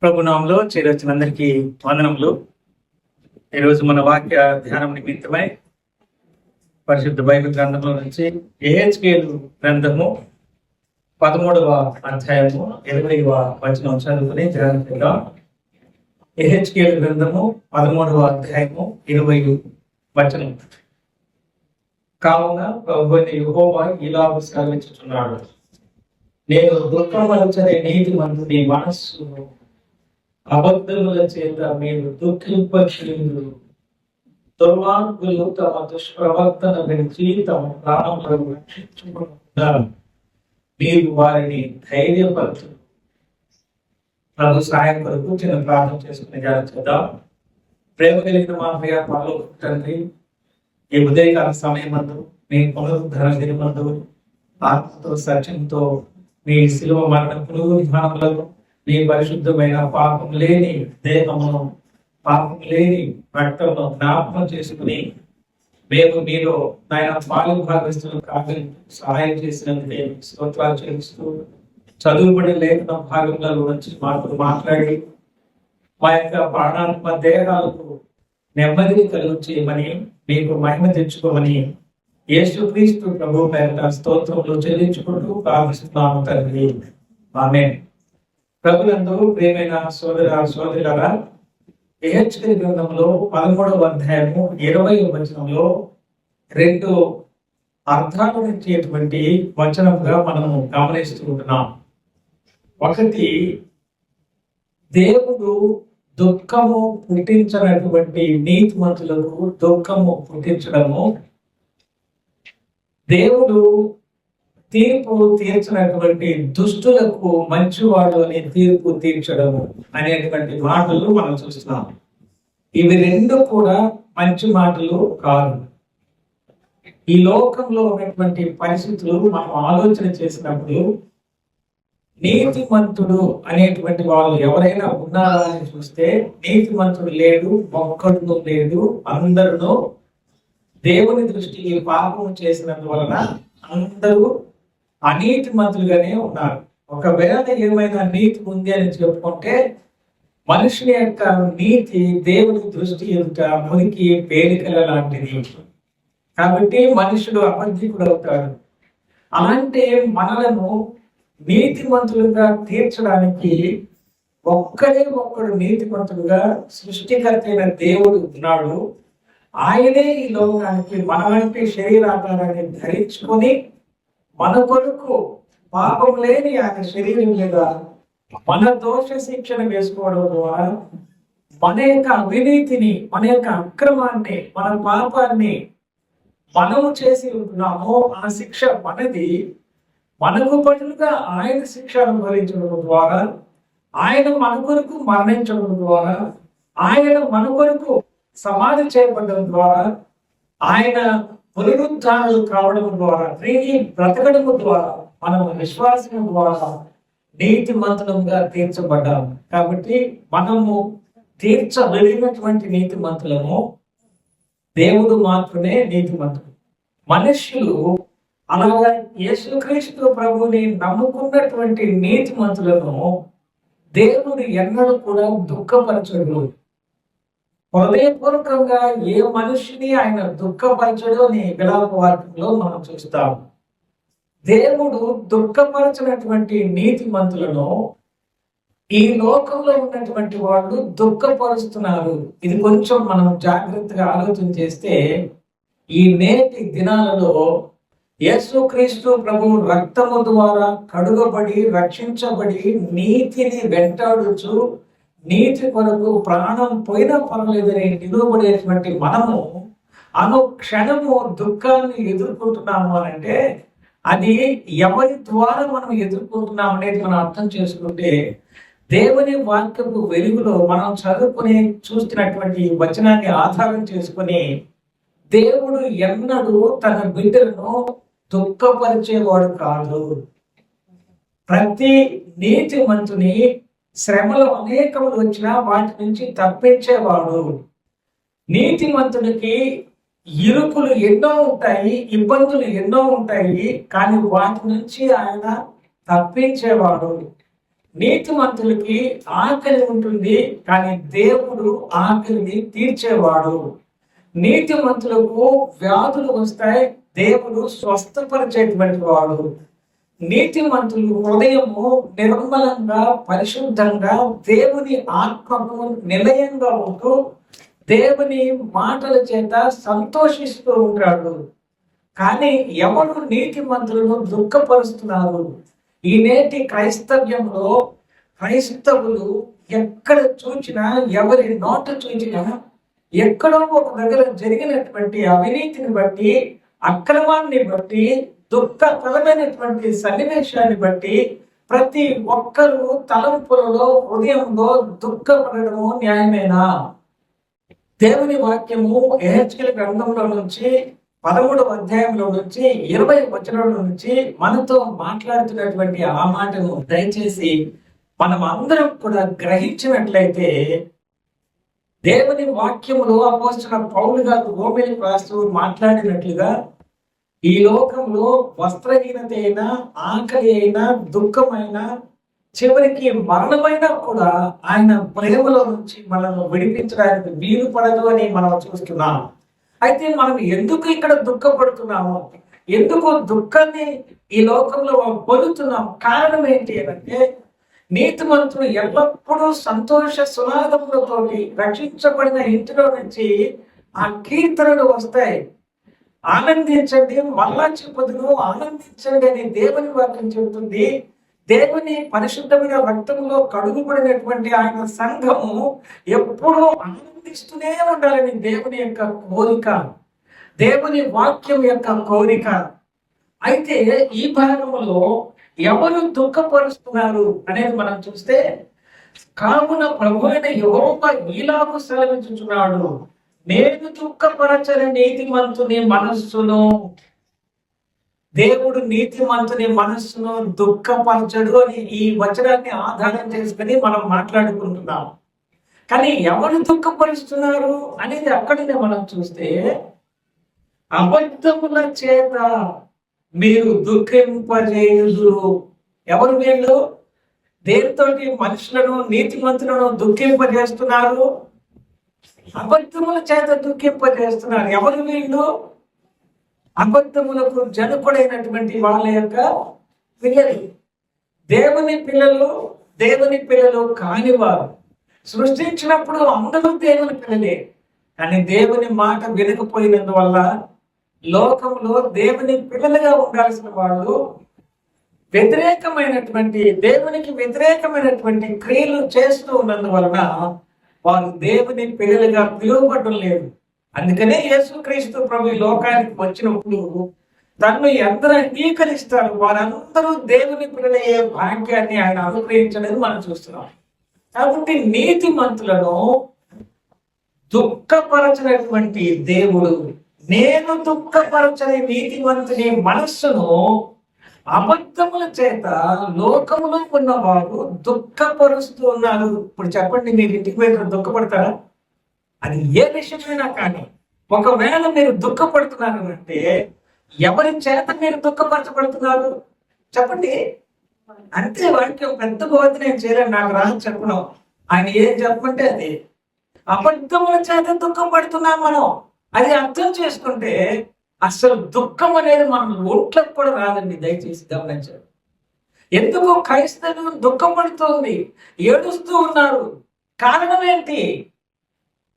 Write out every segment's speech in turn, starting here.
ప్రభునామంలో చేరొచ్చినందరికీ వందనములు. ఈరోజు మన వాక్య ధ్యానం నిమిత్తమై పరిశుద్ధ బైబిల్ గ్రంథంలో నుంచి యెహెజ్కేలు గ్రంథము 13వ అధ్యాయము 20వ వచనం చదువుకుని ధ్యానిద్దాం. యెహెజ్కేలు గ్రంథము 13వ అధ్యాయము 20 వచనం. కావున ప్రభువైన యెహోవా ఇలా సెలవిచ్చుచున్నాడు, నేను దుఃఖపరచని నీతిమంతుని మనస్సును అబద్ధముల చేత మీరు దుఃఖింపచేయుదురు. దుర్మార్గులు తమ దుష్ప్రవర్తన విడిచి తమ ప్రాణములను రక్షించుకుంటా మీరు వారిని ధైర్యపరచు. ప్రభు సహాయం కొరకు చిన్న ప్రార్థన చేసుకుని చేద్దాం. ప్రేమ కలిగిన మా ప్రియ పరలోక తండ్రి, ఈ ఉదయకాల సమయమందు మీ పునరుద్ధరణ దినమందు ఆత్మతో సత్యంతో మీ శిలువ మరణ పునరుద్ధానములను నీ పరిశుద్ధమైన పాపం లేని దేహమును పాపం లేని రక్తమును జ్ఞాపకం చేసుకుని మేము మీలో ఆయన పాలు భాగస్తులు కాగలి సహాయం చేసినందుకే స్తోత్రాలు చెల్లిస్తూ చదువుబడి లేఖన భాగంలో నుంచి మాకు మాట్లాడి మా యొక్క ప్రాణాత్మ దేహాలకు నెమ్మదిని కలుగు చేయమని మీకు మహిమ తెచ్చుకోమని యేసుక్రీస్తు ప్రభు పేరిట స్తోత్రములు చెల్లించుకుంటూ ప్రార్థిస్తున్నాము తండ్రి, ఆమేన్. ప్రభునందు ప్రియమైన సోదరులారా, యెహెజ్కేలు గ్రంథంలో 13వ అధ్యాయము 20వ వచనంలో రెండు అర్థాలు ఇచ్చేటువంటి వచనంగా మనము గమనిస్తూ ఉంటున్నాం. ఒకటి, దేవుడు దుఃఖము పుట్టించినటువంటి నీతిమంతులకు దుఃఖము పుట్టించడము, దేవుడు తీర్పు తీర్చినటువంటి దుష్టులకు మంచివాడు అనే తీర్పు తీర్చడము అనేటువంటి మాటలు మనం చూస్తున్నాం. ఇవి రెండు కూడా మంచి మాటలు కాదు. ఈ లోకంలో ఉన్నటువంటి పరిస్థితులు మనం ఆలోచన చేసినప్పుడు నీతిమంతుడు అనేటువంటి వాళ్ళు ఎవరైనా ఉన్నారా అని చూస్తే నీతిమంతుడు లేడు, ఒక్కడు లేడు. అందరూ దేవుని దృష్టికి పాపం చేసినందువలన అందరూ అనీతి మంతులుగానే ఉన్నారు. ఒకవేళ ఏమైనా నీతి ఉంది అని చెప్పుకుంటే మనుషుని యొక్క నీతి దేవుని దృష్టి ఎదుట మురికి పేలికల లాంటిది. కాబట్టి మనుషుడు అబద్ధికుడు అవుతాడు. అలాంటి మనలను నీతిమంతులుగా తీర్చడానికి ఒక్కడు నీతిమంతుడుగా సృష్టికర్త అయిన దేవుడు ఉన్నాడు. ఆయనే ఈ లోకానికి మన వంటి శరీరాకారాన్ని ధరించుకొని మన కొరకు పాపం లేని ఆయన శరీరం మీద మన దోష శిక్షణ వేసుకోవడం ద్వారా మన యొక్క అవినీతిని, మన యొక్క అక్రమాన్ని, మన పాపాన్ని మనము చేసి ఉంటున్నామో ఆ శిక్ష మనది. మనకు బదులుగా ఆయన శిక్ష అనుభవించడం ద్వారా, ఆయన మన కొరకు మరణించడం ద్వారా, ఆయన మన కొరకు సమాధి చేయబడడం ద్వారా, ఆయన పునరుద్ధానాలు కావడం ద్వారా, తిరిగి బ్రతకడం ద్వారా, మనము విశ్వాసం ద్వారా నీతిమంతులంగా తీర్చబడ్డాము. కాబట్టి మనము తీర్చబడినటువంటి నీతిమంతులము. దేవుడు మాత్రమే నీతిమంతుడు. మనుష్యులు అలాగా యేసుక్రీస్తు ప్రభుని నమ్ముకున్నటువంటి నీతిమంతులను దేవుడు ఎన్నడూ కూడా దుఃఖపరచడు. హృదయపూర్వకంగా ఏ మనిషిని ఆయన దుఃఖపరచడు అని విలాప వాక్యంలో మనం చూస్తాం. దేవుడు దుఃఖపరచినటువంటి నీతిమంతులను ఈ లోకంలో ఉన్నటువంటి వాళ్ళు దుఃఖపరుస్తున్నారు. ఇది కొంచెం మనం జాగ్రత్తగా ఆలోచన చేస్తే ఈ నేటి దినాలలో యేసుక్రీస్తు ప్రభు రక్తము ద్వారా కడుగబడి రక్షించబడి నీతిని వెంటాడుచు నీతి కొరకు ప్రాణం పోయినా పర్వాలేదని నిలువబడేటువంటి మనము అనుక్షణము దుఃఖాన్ని ఎదుర్కొంటున్నాము అంటే అది ఎవరి ద్వారా మనం ఎదుర్కొంటున్నాం అనేది మనం అర్థం చేసుకుంటే, దేవుని వాక్యపు వెలుగులో మనం చదువుకుని చూస్తున్నటువంటి వచనాన్ని ఆధారం చేసుకుని దేవుడు ఎన్నడూ తన బిడ్డలను దుఃఖపరిచేవాడు కాదు. ప్రతి నీతిమంతుని శ్రమలు అనేకములు వచ్చినా వాటి నుంచి తప్పించేవాడు. నీతిమంతుడికి ఇరుకులు ఎన్నో ఉంటాయి, ఇబ్బందులు ఎన్నో ఉంటాయి, కానీ వాటి నుంచి ఆయన తప్పించేవాడు. నీతిమంతులకి ఆకలి ఉంటుంది, కానీ దేవుడు ఆకలిని తీర్చేవాడు. నీతిమంతులకు వ్యాధులు వస్తాయి, దేవుడు స్వస్థపరిచేటువంటి వాడు. నీతిమంతులు హృదయము నిర్మలంగా పరిశుద్ధంగా దేవుని ఆత్మకు నిలయంగా ఉంటూ దేవుని మాటల చేత సంతోషిస్తూ ఉంటాడు. కానీ ఎవరు నీతిమంతులను దుఃఖపరుస్తున్నారు? ఈ నేటి క్రైస్తవ్యంలో క్రైస్తవులు ఎక్కడ చూచినా, ఎవరి నోట చూచినా, ఎక్కడో ఒక దగ్గర జరిగినటువంటి అవినీతిని బట్టి, అక్రమాన్ని బట్టి, దుఃఖకరమైనటువంటి సన్నివేశాన్ని బట్టి ప్రతి ఒక్కరూ తలంపులలో హృదయంలో దుఃఖపడము న్యాయమేనా? దేవుని వాక్యము యెహెజ్కేలు గ్రంథంలో నుంచి 13వ అధ్యాయంలో నుంచి 20వ వచనం నుంచి మనతో మాట్లాడుతున్నటువంటి ఆ మాటను దయచేసి మనం అందరం కూడా గ్రహించినట్లయితే, దేవుని వాక్యములో అపోస్తలుడైన పౌలు గారు రోమీయులకు రాస్తూ మాట్లాడినట్లుగా, ఈ లోకంలో వస్త్రహీనత అయినా, ఆకలి అయినా, దుఃఖమైన, చివరికి మరణమైనా కూడా ఆయన ప్రేమలో నుంచి మనల్ని విడిపించడానికి వీలు పడదు అని మనం చూస్తున్నాం. అయితే మనం ఎందుకు ఇక్కడ దుఃఖపడుతున్నాము? ఎందుకు దుఃఖాన్ని ఈ లోకంలో పొందుతున్నాం? కారణం ఏంటి అంటే, నీతిమంతులు ఎల్లప్పుడూ సంతోష సునాదములతోటి రక్షించబడిన ఇంటిలో నుంచి ఆ కీర్తనలు వస్తాయి. ఆనందించండి, మళ్ళా చెప్పదును, ఆనందించండి అని దేవుని వాక్యం చెబుతుంది. దేవుని పరిశుద్ధమైన రక్తంలో కడుగుబడినటువంటి ఆయన సంఘము ఎప్పుడూ ఆనందిస్తూనే ఉండాలని దేవుని యొక్క కోరిక, దేవుని వాక్యం యొక్క కోరిక. అయితే ఈ భాగంలో ఎవరు దుఃఖపరుస్తున్నారు అనేది మనం చూస్తే, కావున ప్రభువైన యెహోవా ఈలాగు సెలవిచ్చుచున్నాడు, నేను దుఃఖపరచని నీతిమంతుని మనస్సును. దేవుడు నీతిమంతుని మనస్సును దుఃఖపరచడు అని ఈ వచనాన్ని ఆధారం చేసుకుని మనం మాట్లాడుకుంటున్నాం. కానీ ఎవరు దుఃఖపరుస్తున్నారు అనేది అక్కడనే మనం చూస్తే, అబద్ధముల చేత మీరు దుఃఖింపజేయుదురు. ఎవరు వీళ్ళు? దేనితోటి మనుషులను, నీతిమంతులను దుఃఖింపజేస్తున్నారు? అబద్ధముల చేత దుఃఖింపజేస్తున్నారు. ఎవరు వీళ్ళు? అబద్ధములకు జనకుడైనటువంటి వాళ్ళ యొక్క పిల్లలు. దేవుని పిల్లలు, దేవుని పిల్లలు కానివారు. సృష్టించినప్పుడు అందరూ దేవుని పిల్లలే, కానీ దేవుని మాట వినకపోయినందువల్ల లోకంలో దేవుని పిల్లలుగా ఉండాల్సిన వాళ్ళు వ్యతిరేకమైనటువంటి, దేవునికి వ్యతిరేకమైనటువంటి క్రియలు చేస్తూ ఉన్నందువలన వారు దేవుని పిల్లలుగా పిలువబడడం లేదు. అందుకనే యేసుక్రీస్తు ప్రభు లోకానికి వచ్చినప్పుడు తన్ను ఎందరు అంగీకరిస్తారు వారందరూ దేవుని పిల్లలయ్యే భాగ్యాన్ని ఆయన అనుగ్రహించడానికి మనం చూస్తున్నాం. కాబట్టి నీతిమంతులను దుఃఖపరచినటువంటి దేవుడు, నేను దుఃఖపరచని నీతిమంతుని మనస్సును అబద్ధముల చేత లోకములో ఉన్నవారు దుఃఖపరుస్తూ ఉన్నారు. ఇప్పుడు చెప్పండి, మీరు ఇంటికి పోయి దుఃఖపడతారా? అది ఏ విషయమైనా కానీ, ఒకవేళ మీరు దుఃఖపడుతున్నారు అంటే ఎవరి చేత మీరు దుఃఖపరచబడుతున్నారు చెప్పండి. అంతే, వాడికి ఒక పెద్ద బోధ నేను చేయలేను, నాకు రాదు చెప్పడం. ఆయన ఏం చెప్పమంటే అది. అబద్ధముల చేత దుఃఖపడుతున్నాం మనం. అది అర్థం చేసుకుంటే అసలు దుఃఖం అనేది మనం ఒంట్లకు కూడా రాదండి. దయచేసి గమనించండి. ఎందుకు క్రైస్తవులు దుఃఖపడుతుంది, ఏడుస్తూ ఉన్నారు? కారణం ఏంటి?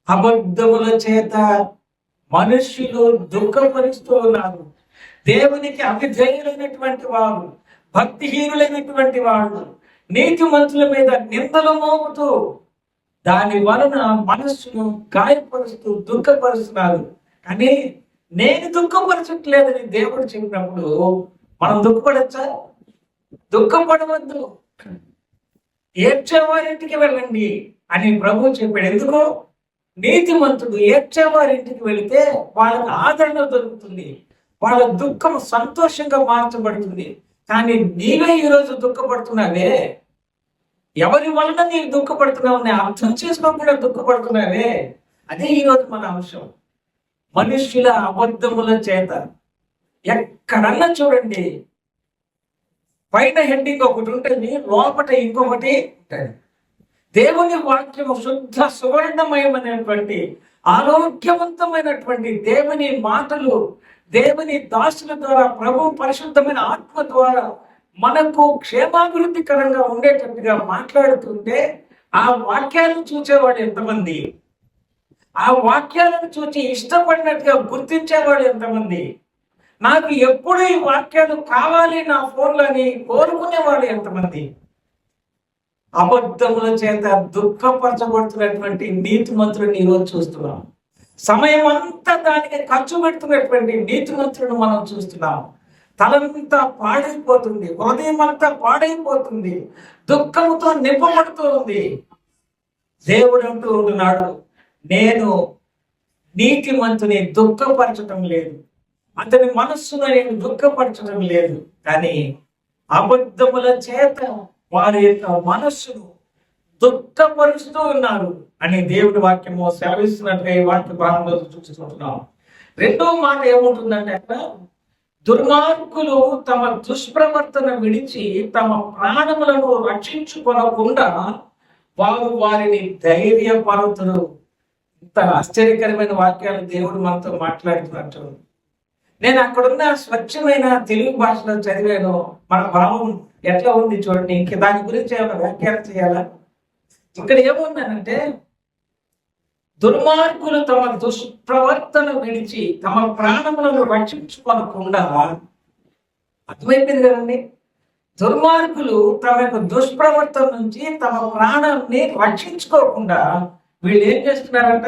అబద్ధముల చేత మనుష్యులు దుఃఖపరుస్తూ ఉన్నారు. దేవునికి అవిధేయులైనటువంటి వారు, భక్తిహీనులైనటువంటి వాడు నీతిమంతుల మీద నిందలు మోపుతూ దాని వలన మనస్సును గాయపరుస్తూ దుఃఖపరుస్తున్నారు. కానీ నేను దుఃఖపరచట్లేదని దేవుడు చెప్పినప్పుడు మనం దుఃఖపడచ్చా? దుఃఖపడవద్దు, ఏడ్చేవారింటికి వెళ్ళండి అని ప్రభు చెప్పాడు. ఎందుకు? నీతిమంతుడు ఏడ్చేవారింటికి వెళితే వాళ్ళకి ఆదరణ దొరుకుతుంది, వాళ్ళ దుఃఖం సంతోషంగా మార్చబడుతుంది. కానీ నీవే ఈరోజు దుఃఖపడుతున్నావే. ఎవరి వలన నీవు దుఃఖపడుతున్నావు అర్థం చేసుకోకుండా దుఃఖపడుతున్నావే. అదే ఈరోజు మన అంశం. మనుష్యుల అబద్ధముల చేత. ఎక్కడన్నా చూడండి, పైన హెడ్డింగ్ ఒకటి ఉంటుంది, లోపల ఇంకొకటి ఉంటుంది. దేవుని వాక్యము శుద్ధ సువర్ణమయమైనటువంటి ఆరోగ్యవంతమైనటువంటి దేవుని మాటలు దేవుని దాసుల ద్వారా ప్రభు పరిశుద్ధమైన ఆత్మ ద్వారా మనకు క్షేమాభివృద్ధికరంగా ఉండేటట్టుగా మాట్లాడుతుంటే ఆ వాక్యాలను చూసేవాడు ఎంతమంది, ఆ వాక్యాలను చూసి ఇష్టపడినట్టుగా గుర్తించేవాడు ఎంతమంది, నాకు ఎప్పుడు ఈ వాక్యాలు కావాలి నా ఫోన్లని కోరుకునేవాడు ఎంతమంది. అబద్ధముల చేత దుఃఖపరచబడుతున్నటువంటి నీతిమంతులను ఈరోజు చూస్తున్నాం. సమయం అంతా దానికి ఖర్చు పెడుతున్నటువంటి నీతిమంతులను మనం చూస్తున్నాం. తలంతా పాడైపోతుంది, హృదయం అంతా పాడైపోతుంది, దుఃఖంతో నింపబడుతూ ఉంది. దేవుడు అంటూ ఉంటున్నాడు, నేను నీతిమంతుని దుఃఖపరచడం లేదు, అతని మనస్సును నేను దుఃఖపరచడం లేదు, కానీ అబద్ధముల చేత వారి యొక్క మనస్సును దుఃఖపరుస్తూ ఉన్నారు అని దేవుడి వాక్యము సెలవిస్తున్నట్టుగా ఈ వాక్య భాగంలో చూస్తున్నాం. రెండో మాట ఏముంటుందంటే, అక్కడ దుర్మార్గులు తమ దుష్ప్రవర్తన విడిచి తమ ప్రాణములను రక్షించుకొనకుండా వారు వారిని ధైర్యపరుతురు. ఇంత ఆశ్చర్యకరమైన వాక్యాలు దేవుడు మనతో మాట్లాడుతున్నట్టు. నేను అక్కడున్న స్వచ్ఛమైన తెలుగు భాషలో చదివాను. మన భావం ఎట్లా ఉంది చూడండి. ఇంక దాని గురించి ఏమైనా వ్యాఖ్యానం చేయాలా? ఇక్కడ ఏముందనంటే, దుర్మార్గులు తమ దుష్ప్రవర్తన విడిచి తమ ప్రాణములను రక్షించుకోనకుండా, అర్థమైపోయింది కదండి. దుర్మార్గులు తమ యొక్క దుష్ప్రవర్తన నుంచి తమ ప్రాణాన్ని రక్షించుకోకుండా వీళ్ళు ఏం చేస్తున్నారంట,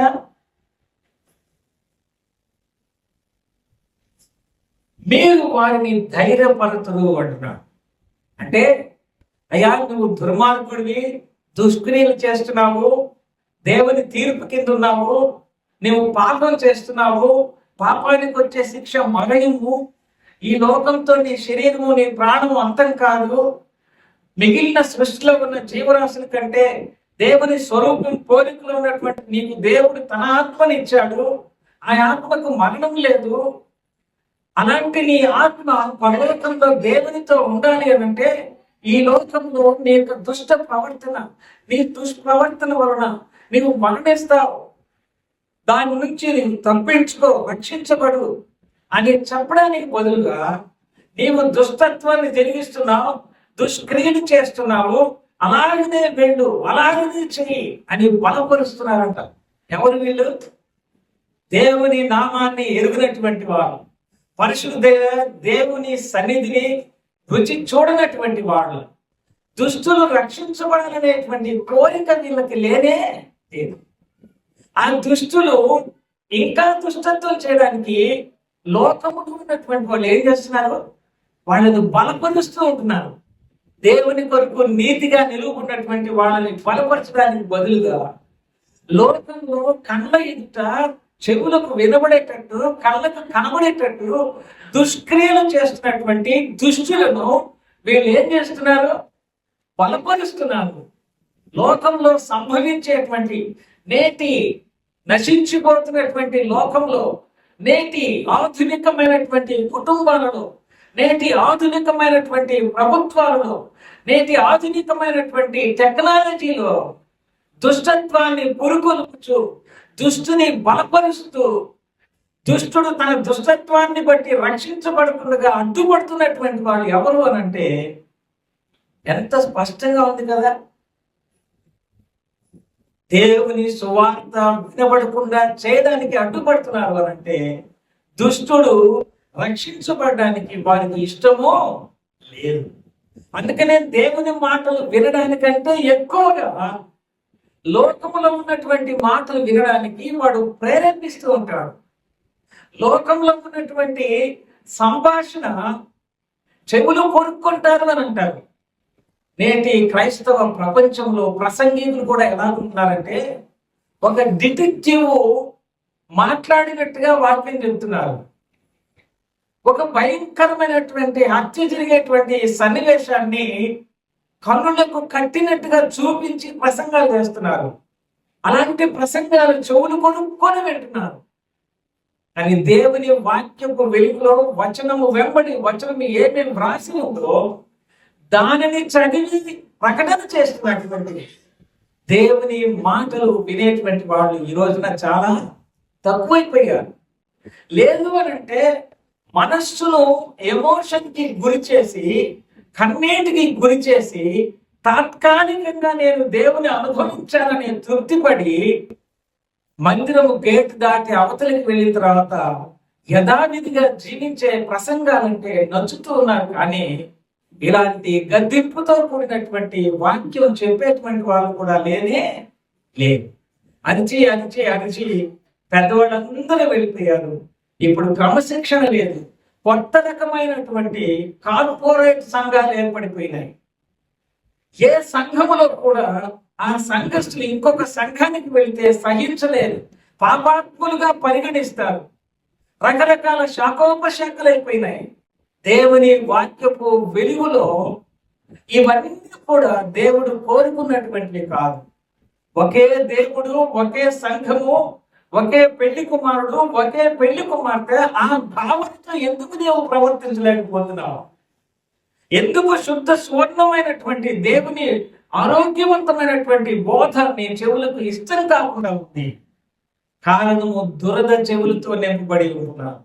మీరు వారిని ధైర్యపరుతురు అంటున్నాడు. అంటే అయ్యా నువ్వు దుర్మార్గుడివి, దుష్క్రియలు చేస్తున్నావు, దేవుని తీర్పు కింద ఉన్నావు, నువ్వు పాపం చేస్తున్నావు, పాపానికి వచ్చే శిక్ష మరణము, ఈ లోకంతో నీ శరీరము నీ ప్రాణము అంతం కాదు, మిగిలిన సృష్టిలో ఉన్న జీవరాశుల కంటే దేవుని స్వరూపం పోలికలో ఉన్నటువంటి నీకు దేవుడు తన ఆత్మని ఇచ్చాడు, ఆ ఆత్మకు మరణం లేదు. అలాంటి నీ ఆత్మ పరలోకంలో దేవునితో ఉండాలి అని అంటే ఈ లోకంలో నీ యొక్క దుష్ట ప్రవర్తన, నీ దుష్ప్రవర్తన వలన నీవు మరణిస్తావు, దాని నుంచి నీవు తప్పించుకో, రక్షించబడు అని చెప్పడానికి బదులుగా నీవు దుష్టత్వాన్ని జరిగిస్తున్నావు, దుష్క్రియలు చేస్తున్నావు, అలాగనే వెళ్ళు, అలాగనే చెయ్యి అని బలపరుస్తున్నారంట. ఎవరు వీళ్ళు? దేవుని నామాన్ని ఎరుగినటువంటి వారు, పరిశుద్ధ దేవుని సన్నిధిని రుచి చూడనటువంటి వాళ్ళు, దుష్టులు రక్షించబడాలనేటువంటి కోరిక వీళ్ళకి లేనే లేదు. ఆ దుష్టులు ఇంకా దుష్టత్వం చేయడానికి లోకములో ఉన్నటువంటి వాళ్ళు ఏం చేస్తున్నారు, వాళ్ళని బలపరుస్తూ ఉంటున్నారు. దేవుని కొరకు నీతిగా నిలువుకున్నటువంటి వాళ్ళని బలపరచడానికి బదులుగా లోకంలో కళ్ళ ఎదుట చెవులకు వినబడేటట్టు కళ్ళకు కనబడేటట్టు దుష్క్రియలు చేస్తున్నటువంటి దుష్టులను వీళ్ళు ఏం చేస్తున్నారు, బలపరుస్తున్నారు. లోకంలో సంభవించేటువంటి నేటి నశించిపోతున్నటువంటి లోకంలో, నేటి ఆధునికమైనటువంటి కుటుంబాలలో, నేటి ఆధునికమైనటువంటి ప్రభుత్వాలలో, నేటి ఆధునికమైనటువంటి టెక్నాలజీలో దుష్టత్వాన్ని పురుకొల్పుచు దుష్టుని బలపరుస్తూ దుష్టుడు తన దుష్టత్వాన్ని బట్టి రక్షించబడకుండా అడ్డుపడుతున్నటువంటి వాళ్ళు ఎవరు అనంటే ఎంత స్పష్టంగా ఉంది కదా. దేవుని సువార్త వినబడకుండా చేయడానికి అడ్డుపడుతున్నారు అనంటే దుష్టుడు రక్షించబడడానికి వారికి ఇష్టమో లేదు. అందుకనే దేవుని మాటలు వినడానికంటే ఎక్కువగా లోకంలో ఉన్నటువంటి మాటలు వినడానికి వాడు ప్రేరేపిస్తూ ఉంటాడు. లోకంలో ఉన్నటువంటి సంభాషణ చెవులు కొనుక్కుంటారు అని అంటారు. నేటి క్రైస్తవ ప్రపంచంలో ప్రసంగికులు కూడా ఎలా ఉంటున్నారంటే ఒక డిటెక్టివ్ మాట్లాడినట్టుగా వాక్యం చెబుతున్నారు. ఒక భయంకరమైనటువంటి హత్య జరిగేటువంటి సన్నివేశాన్ని కన్నులకు కట్టినట్టుగా చూపించి ప్రసంగాలు చేస్తున్నారు. అలాంటి ప్రసంగాలు చెవులు కొనుక్కొని వింటున్నారు. కానీ దేవుని వాక్యపు వెలుగులో వచనము వెంబడి వచనం ఏమేమి వ్రాసి ఉందో దానిని చదివి ప్రకటన చేస్తున్నటువంటి దేవుని మాటలు వినేటువంటి వాళ్ళు ఈ రోజున చాలా తక్కువైపోయారు. లేదు అని అంటే మనస్సును ఎమోషన్ కి గురి చేసి, కన్నీటికి గురి చేసి, తాత్కాలికంగా నేను దేవుని అనుభవించాలని తృప్తిపడి మందిరము గేట్ దాటి అవతలికి వెళ్ళిన తర్వాత యథావిధిగా జీవించే ప్రసంగాలంటే నచ్చుతూ ఉన్నారు. కానీ ఇలాంటి గద్దింపుతో కూడినటువంటి వాక్యం చెప్పేటువంటి వాళ్ళు కూడా లేనే లేదు. అరిచి అరిచి అరిచి పెద్దవాళ్ళందరూ వెళ్ళిపోయారు. ఇప్పుడు క్రమశిక్షణ లేదు. కొత్త రకమైనటువంటి కార్పొరేట్ సంఘాలు ఏర్పడిపోయినాయి. ఏ సంఘములో కూడా ఆ సంఘస్థులు ఇంకొక సంఘానికి వెళితే సహించలేరు, పాపాత్ములుగా పరిగణిస్తారు. రకరకాల శాఖోపశాఖలు అయిపోయినాయి. దేవుని వాక్యపు వెలుగులో ఇవన్నీ కూడా దేవుడు కోరుకున్నటువంటివి కాదు. ఒకే దేవుడు, ఒకే సంఘము, ఒకే పెళ్లి కుమారుడు, ఒకే పెళ్లి కుమార్తె. ఆ భావనతో ఎందుకు నీవు ప్రవర్తించలేకపోతున్నావు? ఎందుకు శుద్ధ సువర్ణమైనటువంటి దేవుని ఆరోగ్యవంతమైనటువంటి బోధ నీ చెవులకు ఇష్టం కాకుండా ఉంది? కారణము దురద చెవులతో నింపబడి ఉంటున్నావు.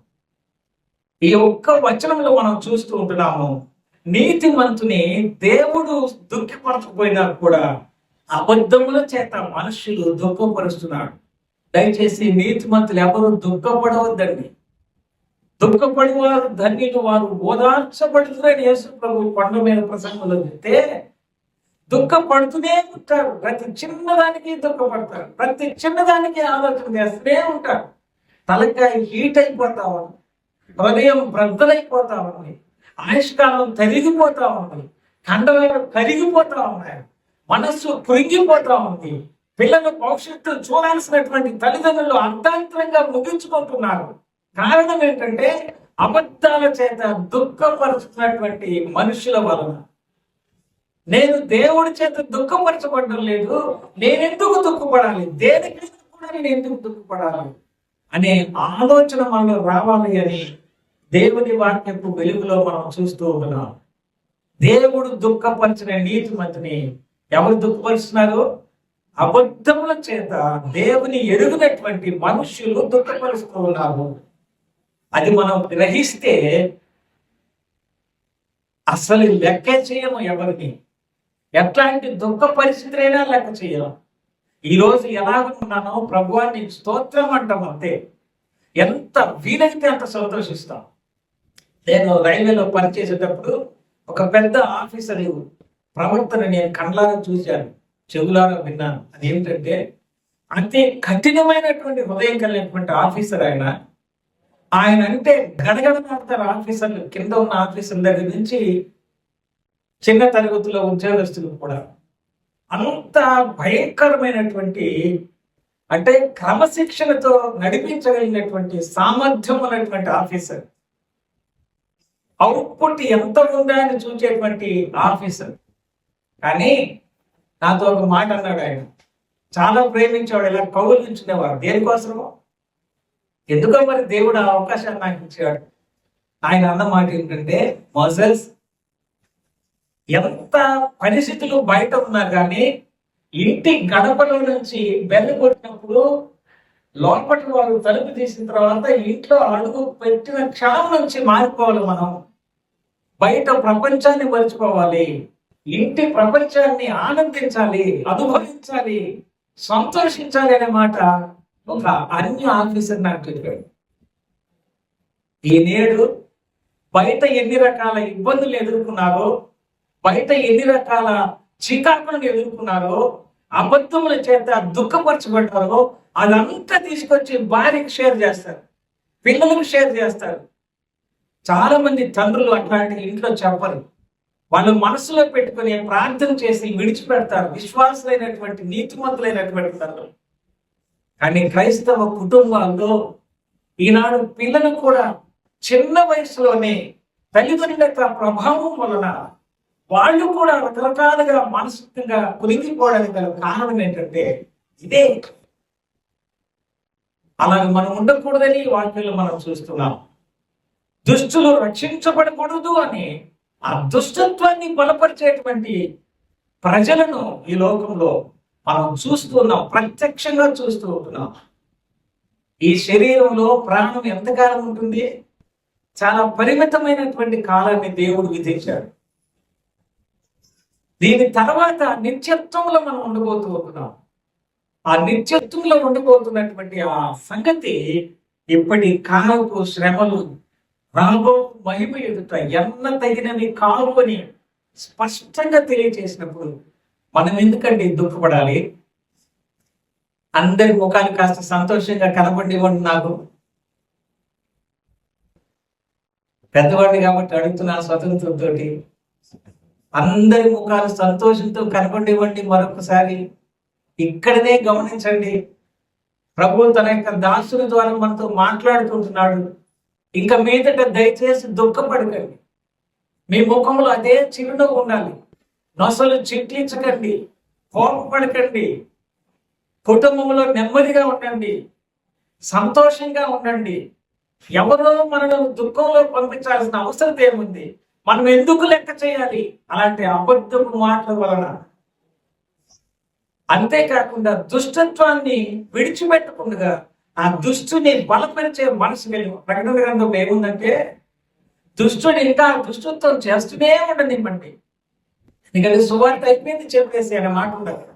ఈ ఒక్క వచనంలో మనం చూస్తూ ఉంటున్నాము, నీతిమంతుని దేవుడు దుఃఖపరచకపోయినా కూడా అబద్ధముల చేత మనుషులు దుఃఖపరుస్తున్నాడు. దయచేసి నీతిమంతులు ఎవరు దుఃఖపడవద్దండి. దుఃఖపడివారు ధన్యులు, వారు ఓదార్చబడుతున్నారని యేసు ప్రభు కొండ మీద ప్రసంగంలో చెప్తే, దుఃఖపడుతూనే ఉంటారు. ప్రతి చిన్నదానికి దుఃఖపడతారు, ప్రతి చిన్నదానికి ఆలోచన చేస్తూనే ఉంటారు. తలకాయ హీట్ అయిపోతా ఉంది, హృదయం బ్రద్దలైపోతా ఉంది, ఆయుష్కాలం తరిగిపోతా ఉంది, కండలు కరిగిపోతా ఉన్నాయి, మనస్సు కృంగిపోతా ఉంది. పిల్లల భవిష్యత్తు చూడాల్సినటువంటి తల్లిదండ్రులు అర్ధాంతరంగా ముగించుకుంటున్నారు. కారణం ఏంటంటే అబద్ధాల చేత దుఃఖపరుచుతున్నటువంటి మనుషుల వలన. నేను దేవుడి చేత దుఃఖపరచబడడం లేదు, నేనెందుకు దుఃఖపడాలి, దేనికి కూడా నేను ఎందుకు దుఃఖపడాలి అనే ఆలోచన మనలో రావాలి అని దేవుని వాక్యపు వెలుగులో మనం చూస్తూ ఉన్నాం. దేవుడు దుఃఖపరిచిన నీతిమంతుని ఎవరు దుఃఖపరుస్తున్నారు? అబద్ధముల చేత దేవుని ఎరుగునటువంటి మనుషులు దుఃఖపరుస్తూ ఉన్నారు. అది మనం గ్రహిస్తే అసలు లెక్క చేయము. ఎవరిని ఎట్లాంటి దుఃఖ పరిస్థితులైనా లెక్క చేయము. ఈరోజు ఎలాగున్నానో ప్రభువాన్ని స్తోత్రం అంటాం అంతే. ఎంత వీలైతే అంత సంతోషిస్తాం. నేను రైల్వేలో పనిచేసేటప్పుడు ఒక పెద్ద ఆఫీసర్ ప్రవర్తన నేను కళ్ళారా చూశాను, చెవులారా విన్నాను. అదేంటంటే అతి కఠినమైనటువంటి హృదయం కలిగినటువంటి ఆఫీసర్ ఆయన అంటే గడగడతారు ఆఫీసర్లు. కింద ఉన్న ఆఫీసర్ల దగ్గర నుంచి చిన్న తరగతిలో ఉద్యోగస్తులు కూడా అంత భయంకరమైనటువంటి, అంటే క్రమశిక్షణతో నడిపించగలిగినటువంటి సామర్థ్యం ఉన్నటువంటి ఆఫీసర్. అవుట్పుట్ ఎంత ఉందా అని చూసేటువంటి ఆఫీసర్. కానీ నాతో ఒక మాట అన్నాడు. ఆయన చాలా ప్రేమించేవాడు, ఇలా కౌగులించుకునేవాడు. దేనికోసమో ఎందుకో మరి దేవుడు ఆ అవకాశాన్ని నాకు ఇచ్చాడు. ఆయన అన్న మాట ఏంటంటే, మోసెస్, ఎంత పరిస్థితులు బయట ఉన్నా కానీ ఇంటి గడపలో నుంచి బెల్ల కొట్టినప్పుడు లోపటి వాళ్ళు తలుపు తీసిన తర్వాత ఇంట్లో అడుగు పెట్టిన క్షణం నుంచి మారిపోవాలి. మనం బయట ప్రపంచాన్ని మర్చిపోవాలి, ఇంటి ప్రపంచాన్ని ఆనందించాలి, అనుభవించాలి, సంతోషించాలి అనే మాట ఒక అన్య ఆఫీసర్ నాకు చెప్పాడు. ఈ నేడు బయట ఎన్ని రకాల ఇబ్బందులు ఎదుర్కొన్నారో, బయట ఎన్ని రకాల చికాకులను ఎదుర్కొన్నారో, అబద్ధముల చేత దుఃఖపరచబడ్డారో అదంతా తీసుకొచ్చి భార్యకి షేర్ చేస్తారు, పిల్లలకు షేర్ చేస్తారు. చాలా మంది తండ్రులు అట్లాంటి ఇంట్లో చెప్పరు. వాళ్ళు మనసులో పెట్టుకుని ప్రార్థన చేసి విడిచిపెడతారు, విశ్వాసులైనటువంటి నీతిమంతులైనటువంటి తండ్రులు. కానీ క్రైస్తవ కుటుంబాల్లో ఈనాడు పిల్లలు కూడా చిన్న వయసులోనే తల్లిదండ్రుల ప్రభావం వలన వాళ్ళు కూడా రకరకాలుగా మానసికంగా కురింగిపోవడానికి గల కారణం ఏంటంటే ఇదే. అలాగే మనం ఉండకూడదని వాక్యంలో మనం చూస్తున్నాం. దుష్టులు రక్షించబడకూడదు అని ఆ దుష్టత్వాన్ని బలపరిచేటువంటి ప్రజలను ఈ లోకంలో మనం చూస్తూ ఉన్నాం, ప్రత్యక్షంగా చూస్తూ ఉంటున్నాం. ఈ శరీరంలో ప్రాణం ఎంతకాలం ఉంటుంది? చాలా పరిమితమైనటువంటి కాలాన్ని దేవుడు విధించాడు. దీని తర్వాత నిత్యత్వంలో మనం ఉండబోతూ ఉంటున్నాం. ఆ నిత్యత్వంలో ఉండబోతున్నటువంటి ఆ సంగతి ఇప్పటి కాలపు శ్రమలు రాబో మహిమ ఎదుట ఎన్న తగినవి కావు అని స్పష్టంగా తెలియజేసినప్పుడు మనం ఎందుకండి దుఃఖపడాలి? అందరి ముఖాలు కాస్త సంతోషంగా కనబడివ్వండి. నాకు పెద్దవాడిని కాబట్టి అడుగుతున్నా స్వతంత్రంతో, అందరి ముఖాలు సంతోషంతో కనబడివ్వండి. మరొకసారి ఇక్కడనే గమనించండి, ప్రభు తన యొక్క దాసుల ద్వారా మనతో మాట్లాడుతుంటున్నాడు. ఇంకా మీదట దయచేసి దుఃఖపడకండి, మీ ముఖంలో అదే చిరునవ్వు ఉండాలి. నొసలు చిట్లించకండి, కోపపడకండి, కుటుంబంలో నెమ్మదిగా ఉండండి, సంతోషంగా ఉండండి. ఎవరో మనల్ని దుఃఖంలో పంపించాల్సిన అవసరం ఏముంది? మనం ఎందుకు లెక్క చేయాలి అలాంటి అబద్ధపు మాటల వలన? అంతేకాకుండా దుష్టత్వాన్ని విడిచిపెట్టకుండా ఆ దుష్టుని బలపరిచే మనసు కలిగి, ప్రకటన గ్రంథంలో ఏముందంటే, దుష్టుడు ఇంకా దుష్టత్వం చేస్తూనే ఉండనివ్వండి. ఇక సువార్త అయిపోయింది చెప్పేసి అనే మాట ఉండదు.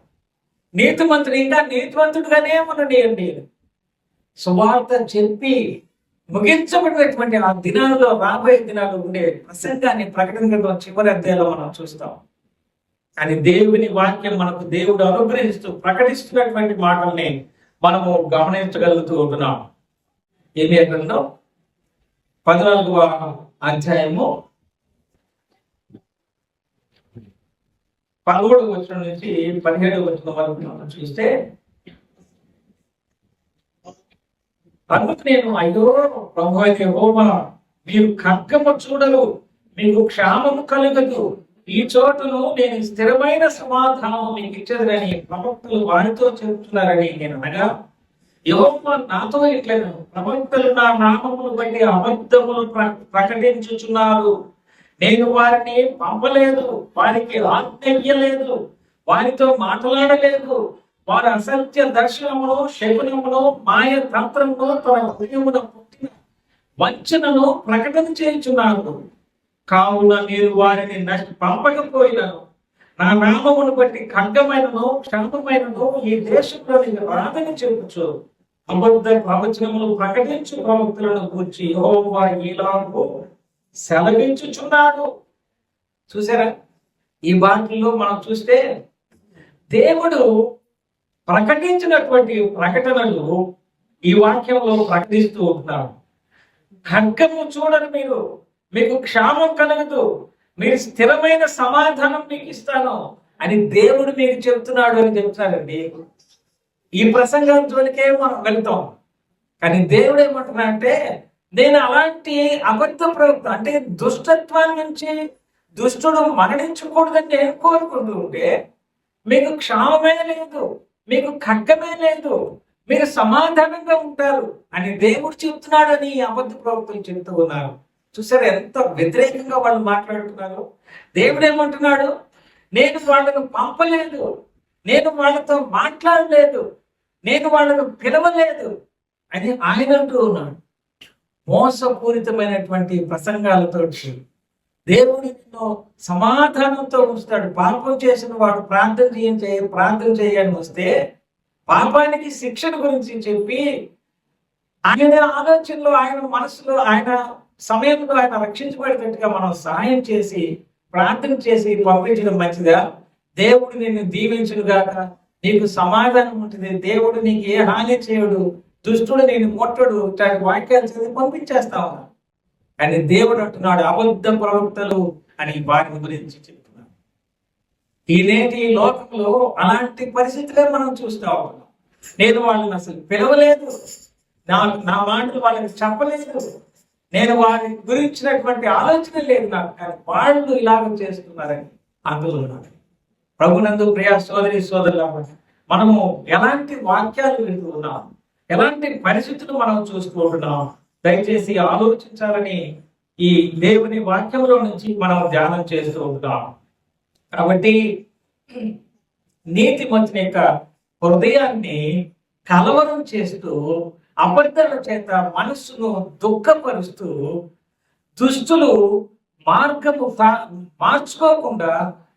నీతిమంతుడు ఇంకా నీతివంతుడుగానే ఉండనియండి. సువార్త చెప్పి ముగించబడినటువంటి ఆ దినాల్లో, రాబోయే దినాల్లో ఉండే ప్రసంగాన్ని ప్రకటన గ్రంథం చివరి అధ్యాయంలో మనం చూస్తాం. కానీ దేవుని వాక్యం మనకు దేవుడు అనుగ్రహిస్తూ ప్రకటిస్తున్నటువంటి మాటల్ని మనము గమనించగలుగుతూ ఉంటున్నాం. ఏమి గ్రంథం 14వ అధ్యాయము 13వ వచనం నుంచి 17వ వచనం వరకు మనం చూస్తే, అందుకు నేను, అయ్యో ప్రభువా యెహోవా, మీరు ఖడ్గము చూడరు, మీకు క్షామము కలుగదు, ఈ చోటును నేను స్థిరమైన సమాధానం మీకు ఇచ్చేదని ప్రవక్తలు వారితో చెబుతున్నారని నేను అనగా, యెహోవా నాతో ఇట్లను, ప్రవక్తలు నా నామమును బట్టి అబద్ధములు ప్రకటించుచున్నారు. నేను వారిని పంపలేదు, వారికి ఆజ్ఞయ్యలేదు, వారితో మాట్లాడలేదు. వారు అసత్య దర్శనమును, శకునమును, మాయ తంత్రమును, తన హృదయమున పుట్టిన వంచనను ప్రకటన చేయుచున్నారు. కావున నేను వారిని పంపకపోయినాను. నా నామమును బట్టి ఖడ్గమైనను క్షామమైనను ఈ దేశంలో రాదని చెప్పుచు అబద్ధ ప్రవచనములు ప్రకటించు ప్రవక్తలను గూర్చి యెహోవా ఇలాగూ సెలవించుచున్నాడు. చూసారా? ఈ వాక్యంలో మనం చూస్తే దేవుడు ప్రకటించినటువంటి ప్రకటనలు ఈ వాక్యంలో ప్రకటిస్తూ ఉంటున్నాడు. ఖడ్గము చూడరు మీరు, మీకు క్షామం కలగదు, మీరు స్థిరమైన సమాధానం మీకు ఇస్తాను అని దేవుడు మీకు చెప్తున్నాడు అని చెప్తున్నాడండి. ఈ ప్రసంగంతోనికే మనం వెళ్తాం. కానీ దేవుడు ఏమంటున్నా అంటే, నేను అలాంటి అబద్ధ ప్రవక్త, అంటే దుష్టత్వాన్ని నుంచి దుష్టుడు మరణించకూడదని నేను కోరుకుంటూ ఉంటే, మీకు క్షామమే లేదు, మీకు ఖడ్గమే లేదు, మీరు సమాధానంగా ఉంటారు అని దేవుడు చెబుతున్నాడని అబద్ధ ప్రవక్తలు చెబుతూ ఉన్నారు. చూసారు ఎంత వ్యతిరేకంగా వాళ్ళు మాట్లాడుతున్నారు? దేవుడు ఏమంటున్నాడు? నేను వాళ్ళను పంపలేదు, నేను వాళ్ళతో మాట్లాడలేదు, నేను వాళ్ళను పిలవలేదు అని ఆయన అంటూ ఉన్నాడు. మోసపూరితమైనటువంటి ప్రసంగాలతో దేవుడు నిన్ను సమాధానంతో ఉంచుతాడు. పాపం చేసిన వాడు ప్రార్థన చేయని వస్తే పాపానికి శిక్షణ గురించి చెప్పి ఆయన ఆలోచనలో, ఆయన మనసులో, ఆయన సమయంలో ఆయన రక్షించబడేటట్టుగా మనం సహాయం చేసి ప్రార్థన చేసి పంపించడం మంచిదా? దేవుడు నిన్ను దీవించుగాక, నీకు సమాధానం ఉంటుంది, దేవుడు నీకు ఏ హాని చేయడు, దుష్టుడు నేను ముట్టడు, వాక్యాలు చదివి పంపించేస్తా ఉన్నా. కానీ దేవుడు అంటున్నాడు అబద్ధ ప్రవక్తలు అని వారి గురించి చెప్తున్నాడు. ఈ లోకంలో అలాంటి పరిస్థితులే మనం చూస్తా ఉన్నాం. నేను వాళ్ళని అసలు పిలవలేదు, నా మాటలు వాళ్ళకి చెప్పలేదు, నేను వారి గురించినటువంటి ఆలోచన లేదు నాకు, కానీ వాళ్ళు ఇలాగ చేస్తున్నారని అందుకున్నాను. ప్రభునందు ప్రియ సోదరి సోదరుల, మనము ఎలాంటి వాక్యాలు వింటూ ఉన్నాం, ఎలాంటి పరిస్థితులు మనం చూసుకుంటున్నాం, దయచేసి ఆలోచించాలని ఈ దేవుని వాక్యంలో నుంచి మనం ధ్యానం చేస్తూ ఉంటాం. కాబట్టి నీతిమంతుని యొక్క హృదయాన్ని కలవరం చేస్తూ అబద్ధాల చేత మనస్సును దుఃఖపరుస్తూ దుష్టులు మార్గము మార్చుకోకుండా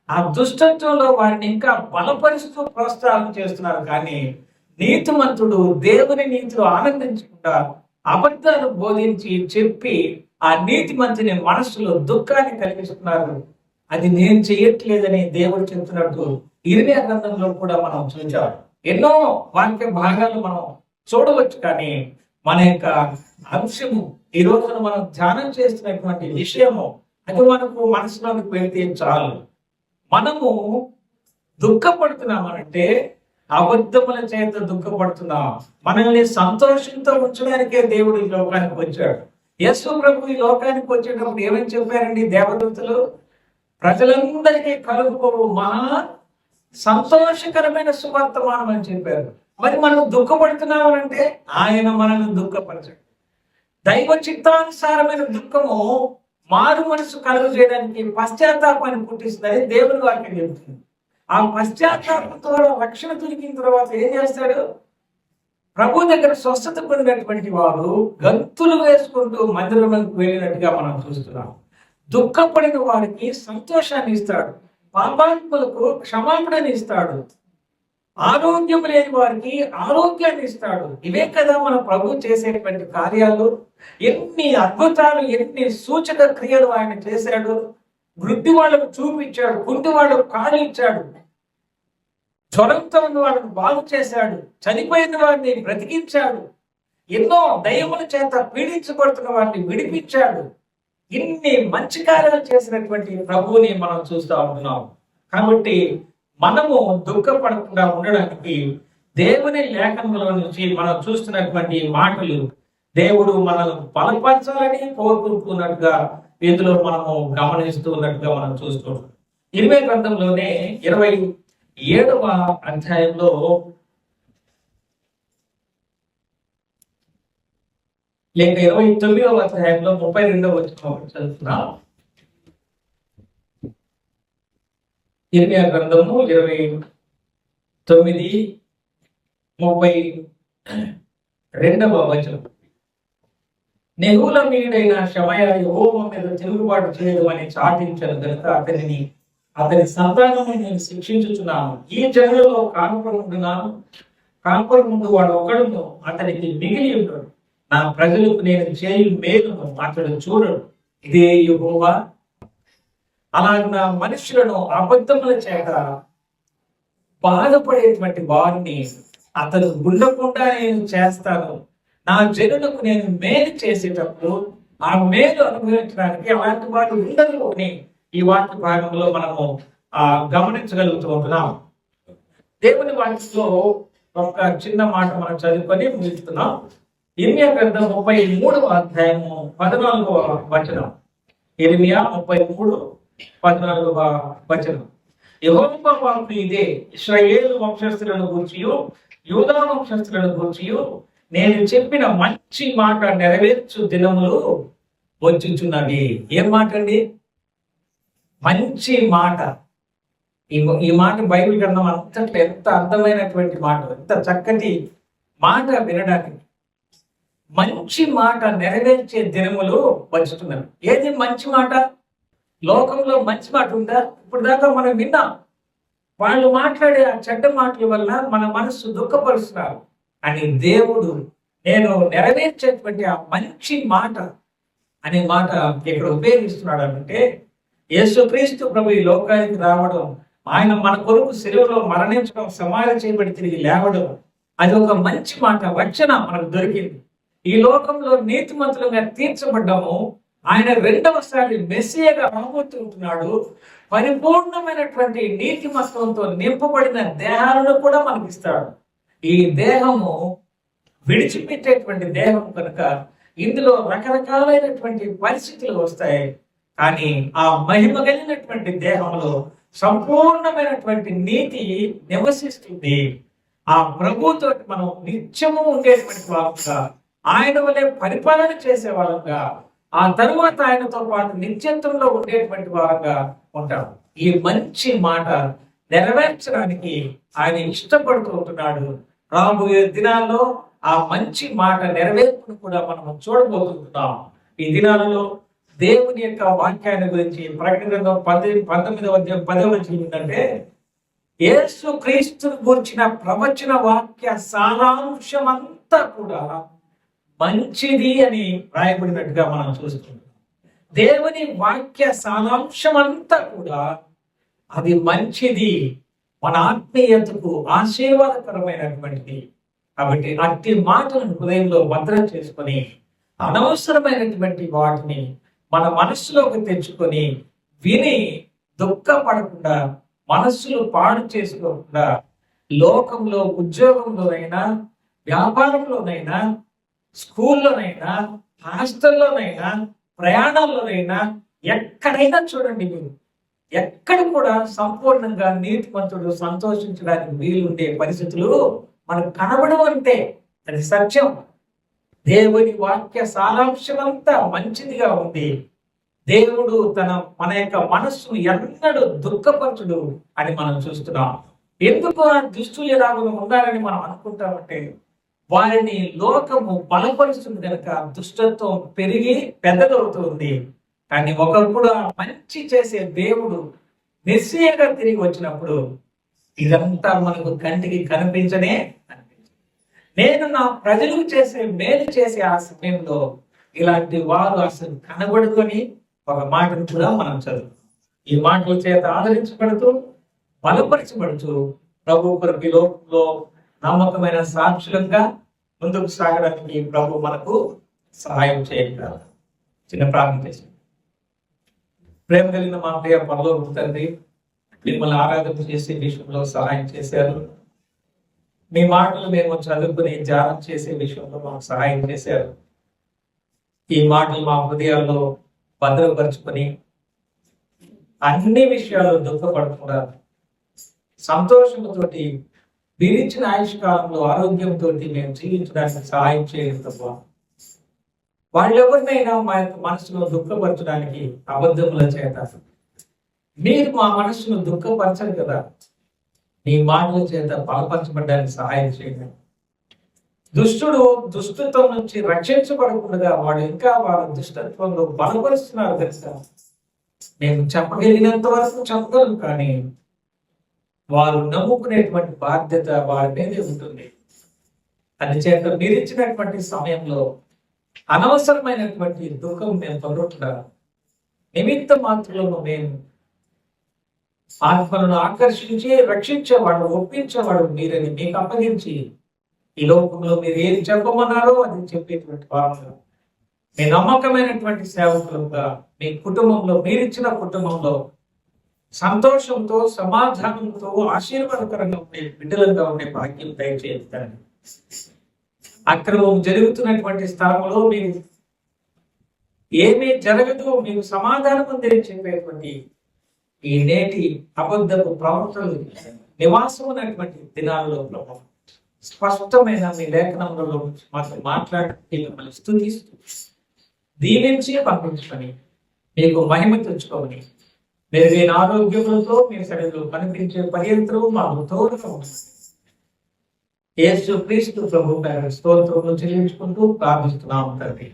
ఆ దుష్టత్వంలో వారిని ఇంకా బలపరుస్తూ ప్రోత్సాహం చేస్తున్నారు. కానీ నీతిమంతుడు దేవుని నీతిలో ఆనందించకుండా అబద్ధాలు బోధించి చెప్పి ఆ నీతిమంతుని మనస్సులో దుఃఖాన్ని కలిగిస్తున్నారు. అది నేను చేయట్లేదని దేవుడు చెప్తున్నట్టు ఇర్మియా గ్రంథంలో కూడా మనం చూచాం. ఎన్నో వాక్య భాగాలు మనం చూడవచ్చు. కానీ మన యొక్క అంశము ఈ రోజున మనం ధ్యానం చేస్తున్నటువంటి విషయము అది మనకు మనసులోకి వెళ్తే చాలు. మనము దుఃఖపడుతున్నామనంటే అబద్ధముల చేత దుఃఖపడుతున్నాం. మనల్ని సంతోషంతో ఉంచడానికే దేవుడు ఈ లోకానికి వచ్చాడు. యేసు ప్రభు ఈ లోకానికి వచ్చేటప్పుడు ఏమని చెప్పారండి దేవదూతలు? ప్రజలందరికీ కలుగుకోవు మహా సంతోషకరమైన సువర్తమానం అని చెప్పారు. మరి మనం దుఃఖపడుతున్నామనంటే ఆయన మనల్ని దుఃఖపరచడు. దైవ చిత్తానుసారమైన దుఃఖము మారు మనసు కలుగు చేయడానికి పశ్చాత్తాపాన్ని పుట్టిస్తుందని దేవుని వాక్యం చెబుతుంది. ఆ పశ్చాత్తాపంతో రక్షణ దొరికిన తర్వాత ఏం చేస్తాడు? ప్రభు దగ్గర స్వస్థత పొందినటువంటి వాడు గంతులు వేసుకుంటూ మందిరంలోకి వెళ్ళినట్టుగా మనం చూస్తున్నాం. దుఃఖపడిన వారికి సంతోషాన్ని ఇస్తాడు, పాపాత్ములకు క్షమాపణని ఇస్తాడు, ఆరోగ్యం లేని వారికి ఆరోగ్యాన్ని ఇస్తాడు. ఇవే కదా మన ప్రభు చేసేటువంటి కార్యాలు. ఎన్ని అద్భుతాలు, ఎన్ని సూచక క్రియలు ఆయన చేశాడు. వృద్ధి వాళ్ళకు చూపించాడు, కుంటి వాళ్ళకు కాళ్ళు ఇచ్చాడు, జ్వరంతో ఉన్న వాళ్ళని బాగు చేశాడు, చనిపోయిన వారిని బ్రతికించాడు, ఎన్నో దయ్యముల చేత పీడించబడుతున్న వారిని విడిపించాడు. ఇన్ని మంచి కార్యాలు చేసినటువంటి ప్రభువుని మనం చూస్తూ ఉంటున్నాం. కాబట్టి మనము దుఃఖపడకుండా ఉండడానికి దేవుని లేఖనంలో నుంచి మనం చూస్తున్నటువంటి మాటలు దేవుడు మనల్ని బలపరచాలని కోరుకుంటున్నట్టుగా ఇందులో మనము గమనిస్తూ ఉన్నట్టుగా మనం చూస్తున్నాం. ఇర్మియా గ్రంథంలోనే 27వ అధ్యాయంలో లేక 29వ అధ్యాయంలో 32వ వచనం చదువుతున్నాం. ఇర్మియా గ్రంథము 29:32వ వచనం. నెహూలమీయుడైన షమయ యెహోవా మీద తిరుగుబాటు చేయడం అని చాటించాను కనుక అతని సంతానము నేను శిక్షించుచున్నాను. ఈ జనులలో కానుపడి ముందు వాడు ఒకడును అతనికి మిగిలి ఉంటాడు. నా ప్రజలకు నేను చేయు మేలును అతడు చూడడు. ఇదే యెహోవా. అలాగ మనుషులను అబద్ధముల చేత బాధపడేటువంటి వారిని అతను ఉండకుండా నేను చేస్తాను. నా జనులకు నేను మేలు చేసేటప్పుడు ఆ మేలు అనుభవించడానికి అలాంటి వారు ఉండరు అని ఈ వాక్య భాగంలో మనము గమనించగలుగుతూ ఉంటున్నాం. దేవుని వాక్యంలో ఒక చిన్న మాట మనం చదువుకొని ముగిస్తున్నాం. ఇర్మియా గ్రంథం 33వ అధ్యాయము 14వ వచనం. ఇర్మియా 33:14వ వచనం. యెహోవా వాక్కు ఇదే, ఇశ్రాయేలు వంశస్థులను గూర్చియు యూదా వంశస్థులను గూర్చియు నేను చెప్పిన మంచి మాట నెరవేర్చు దినములు వచ్చుచున్నవి. ఏం మాట అండి? మంచి మాట. ఈ మాట బైబిల్ గ్రంథం అంతట్లో ఎంత అందమైనటువంటి మాట, ఎంత చక్కటి మాట వినడానికి. మంచి మాట నెరవేర్చే దినములు వచ్చుతున్నవి. ఏది మంచి మాట? లోకంలో మంచి మాట ఉందా? ఇప్పుడు దాకా మనం విన్నాం. వాళ్ళు మాట్లాడే ఆ చెడ్డ మాటల వల్ల మన మనస్సు దుఃఖపరుస్తున్నారు. అని దేవుడు నేను నెరవేర్చేటువంటి ఆ మంచి మాట అనే మాట ఇక్కడ ఉపయోగిస్తున్నాడు. అంటే యేసుక్రీస్తు ప్రభు ఈ లోకానికి రావడం, ఆయన మన కొరకు శిలువలో మరణించడం, సమాధి చేయబడి తిరిగి లేవడం, అది ఒక మంచి మాట, రక్షణ మనకు దొరికింది. ఈ లోకంలో నీతిమంతులుగా తీర్చబడ్డాము. ఆయన రెండవసారి మెస్సియాగా రాబోతుంటున్నాడు. పరిపూర్ణమైనటువంటి నీతిమత్వంతో నింపబడిన దేహాలను కూడా మనకిస్తాడు. ఈ దేహము విడిచిపెట్టేటువంటి దేహం కనుక ఇందులో రకరకాలైనటువంటి పరిస్థితులు వస్తాయి. కానీ ఆ మహిమ కలిగినటువంటి దేహంలో సంపూర్ణమైనటువంటి నీతి నివసిస్తుంది. ఆ ప్రభుతో మనం నిత్యము ఉండేటువంటి వాళ్ళుగా, ఆయన వలె పరిపాలన చేసే వాళ్ళుగా, ఆ తరువాత ఆయనతో పాటు నిత్యత్వంలో ఉండేటువంటి వారంగా ఉంటాం. ఈ మంచి మాట నెరవేర్చడానికి ఆయన ఇష్టపడుతూ ఉంటున్నాడు. రాబోయే దినాల్లో ఆ మంచి మాట నెరవేర్పును కూడా మనం చూడబోతున్నాం. ఈ దినాలలో దేవుని యొక్క వాక్యాన్ని గురించి ప్రకటన 19వ అధ్యాయం 10వ వచనం ఏంటంటే, యేసు క్రీస్తును గురించిన ప్రవచన వాక్య సారాంశం అంతా కూడా మంచిది అని రాయబడినట్టుగా మనం చూస్తున్నాం. దేవుని వాక్య సారాంశం అంతా కూడా అది మంచిది, మన ఆత్మీయతకు ఆశీర్వాదకరమైనటువంటిది. కాబట్టి అట్టి మాటలను హృదయంలో భద్రం చేసుకొని అనవసరమైనటువంటి వాటిని మన మనస్సులోకి తెచ్చుకొని విని దుఃఖపడకుండా, మనస్సులు పాడు చేసుకోకుండా, లోకంలో ఉద్యోగంలోనైనా, వ్యాపారంలోనైనా, స్కూల్లోనైనా, హాస్టల్లోనైనా, ప్రయాణాల్లోనైనా, ఎక్కడైనా చూడండి, మీరు ఎక్కడ కూడా సంపూర్ణంగా నీతిమంతుడు సంతోషించడానికి వీలుండే పరిస్థితులు మనకు కనబడవంటే అది సత్యం. దేవుని వాక్య సారాంశమంతా మంచిదిగా ఉంది. దేవుడు మన యొక్క మనస్సును ఎన్నడూ దుఃఖపరచుడు అని మనం చూస్తున్నాం. ఎందుకు ఆ దుష్టులు ఎలాగో ఉండాలని మనం అనుకుంటామంటే, వారిని లోకము బలపరుస్తుంది కనుక దుష్టత్వం పెరిగి పెద్దదవుతుంది. కానీ ఒకప్పుడు ఆ మంచి చేసే దేవుడు మెస్సియాగా తిరిగి వచ్చినప్పుడు ఇదంతా మనకు కంటికి కనిపించనే నేను నా ప్రజలకు చేసే మేలు చేసే ఆ సమయంలో ఇలాంటి వారు అసలు కనబడుకొని ఒక మాటను కూడా మనం చదువు. ఈ మాటల చేత ఆదరించబడుతూ బలపరచబడుతూ ప్రభు కొరకు లోకంలో నమ్మకమైన సాక్షులంగా ముందుకు సాగడానికి ప్రభు మనకు సహాయం చేయగలరు. చిన్న ప్రార్థన చేసి, ప్రేమ కలిగిన మా ప్రియ పరలోకపు తండ్రి, మిమ్మల్ని ఆరాధన చేసే విషయంలో సహాయం చేశారు. మీ మాటలు మేము చదువుకుని ధ్యానం చేసే విషయంలో మాకు సహాయం చేశారు. ఈ మాటలు మా హృదయాల్లో భద్రపరుచుకొని అన్ని విషయాలు దుఃఖపడకుండా సంతోషంతో విరిచిన ఆయుష్కాలంలో ఆరోగ్యంతో మేము జీవించడానికి సహాయం చేయగలుగుతాం. వాళ్ళెవరినైనా మా యొక్క మనసులో దుఃఖపరచడానికి అబద్ధముల చేత మీరు మా మనస్సును దుఃఖపరచరు కదా, నీ మాటల చేత బలపరచబడ్డానికి సహాయం చేయండి. దుష్టుడు దుష్టత్వం నుంచి రక్షించబడకుండా వాడు ఇంకా వాళ్ళ దుష్టత్వంలో బలపరుస్తున్నారు తెలుసా. మేము చెప్పగలిగినంత వరకు చెప్పగలం, కానీ వారు నమ్ముకునేటువంటి బాధ్యత వారి మీదే ఉంటుంది. అందుచేత మీరు ఇచ్చినటువంటి సమయంలో అనవసరమైనటువంటి దుఃఖం మేము పొందకుండా నిమిత్త మాత్రము మేము ఆత్మలను ఆకర్షించి రక్షించేవాడు, ఒప్పించేవాడు మీరని మీకు అప్పగించి ఈ లోకంలో మీరు ఏది చెప్పమన్నారో అది చెప్పేటువంటి వారంగా మీ నమ్మకమైనటువంటి సేవకులుగా మీ కుటుంబంలో, మీరిచ్చిన కుటుంబంలో సంతోషంతో, సమాధానంతో, ఆశీర్వాదకరంగా ఉండే బిడ్డలుగా ఉండే భాగ్యం దయచేస్తాను. అక్రమం జరుగుతున్నటువంటి స్థలంలో మీరు ఏమీ జరగదు, మీకు సమాధానం ఉందని చెప్పేటువంటి ఈ నేటి అబద్ధపు ప్రవర్తనలు నివాసం ఉన్నటువంటి దినాల్లో స్పష్టమైన మీ లేఖనంలో మాకు మాట్లాడి మిమ్మల్ని స్తుతిస్తూ దీవించి పంపించుకొని మీకు మహిమ తెచ్చుకోమని, మెరుగైన ఆరోగ్యములతో మీ శరీరంలో కనిపించే పర్యంతరం మాకు తోడుగా ఉంటుంది. యేసు క్రీస్తు ప్రభు పేర స్తోత్రములు చెల్లించుకుంటూ ప్రార్థిస్తున్నాము తండ్రి.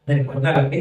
దానికి ఉన్నారండి.